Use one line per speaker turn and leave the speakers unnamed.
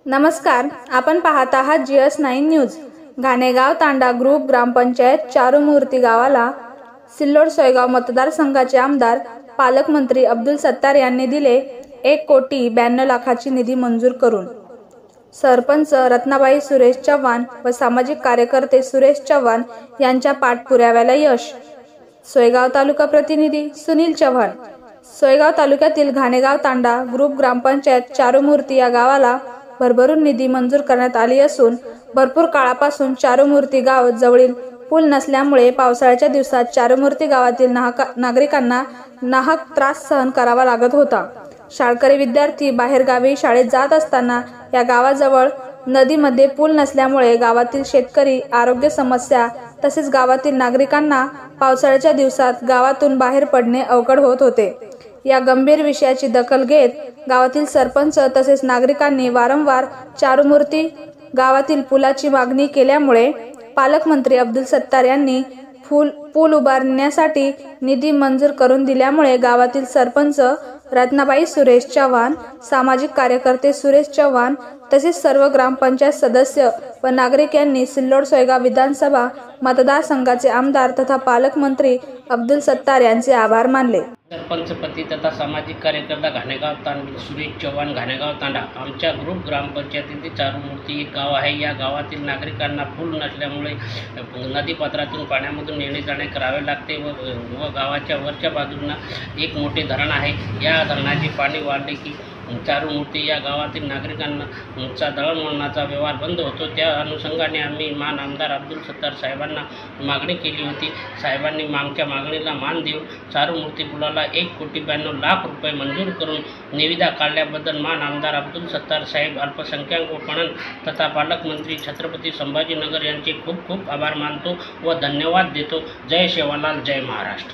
नमस्कार, आपण पाहत आहात GS9 न्यूज। घाणेगाव तांडा ग्रुप ग्रामपंचायत चारूमूर्ती गावाला सिल्लोड सोयगाव मतदारसंघाचे आमदार पालकमंत्री अब्दुल सत्तार यांनी दिले 1,92,00,000ची निधी मंजूर करून। सरपंच रत्नाबाई सुरेश चव्हाण व सामाजिक कार्यकर्ते सुरेश चव्हाण यांच्या पाठपुराव्याला यश। सोयगाव तालुका प्रतिनिधी सुनील चव्हाण। सोयगाव तालुक्यातील घाणेगाव तांडा ग्रुप ग्रामपंचायत चारूमूर्ती या गावाला भरभरून निधी मंजूर करण्यात आली असून भरपूर काळापासून चारूमूर्ती गाव जवळील पूल नसल्यामुळे पावसाळ्याच्या दिवसात चारूमूर्ती गावातील नागरिकांना नाहक त्रास सहन करावा लागत होता। शाळकरी विद्यार्थी बाहेरगावी शाळेत जात असताना या गावाजवळ नदीमध्ये पूल नसल्यामुळे गावातील शेतकरी, आरोग्य समस्या तसेच गावातील नागरिकांना पावसाळ्याच्या दिवसात गावातून बाहेर पडणे अवघड होत होते। या गंभीर विषयाची दखल घेत गावातील सरपंच तसेच नागरिकांनी वारंवार चारूमूर्ती गावातील पुलाची मागणी केल्यामुळे पालकमंत्री अब्दुल सत्तार यांनी पूल उभारण्यासाठी निधी मंजूर करून दिल्यामुळे गावातील सरपंच रत्नाबाई सुरेश चव्हाण, सामाजिक कार्यकर्ते सुरेश चव्हाण तसेच सर्व ग्रामपंचायत सदस्य व नागरिक यांनी सिल्लोड सोयगाव विधानसभा मतदारसंघाचे आमदार तथा पालकमंत्री अब्दुल सत्तार यांचे आभार मानले।
सरपंचपती तथा सामाजिक कार्यकर्ता घाणेगाव तांडा सुरेश चव्हाण घाणेगाव तांडा आमच्या ग्रुप ग्रामपंचायतीतील चारूमूर्ती एक गाव आहे। या गावातील नागरिकांना पूल नसल्यामुळे नदीपात्रातून पाण्यामधून येणे जाणे करावे लागते व गावाच्या वरच्या बाजूला एक मोठे धरण आहे। या धरणाचे पाणी वाढले की चारूमूर्ती या गावातील नागरिकांना दळणवळणाचा व्यवहार बंद होतो। त्या अनुषंगाने आम्ही मान आमदार अब्दुल सत्तार साहेबांना मागणी केली होती। साहेबांनी आमच्या मागणीला मान देऊन चारूमूर्ती पुलाला 1,92,00,000 रुपये मंजूर करून निविदा काढल्याबद्दल मान आमदार अब्दुल सत्तार साहेब, अल्पसंख्याक व पणन तथा पालकमंत्री छत्रपती संभाजीनगर यांचे खूप खूप आभार मानतो व धन्यवाद देतो। जय सेवालाल, जय महाराष्ट्र।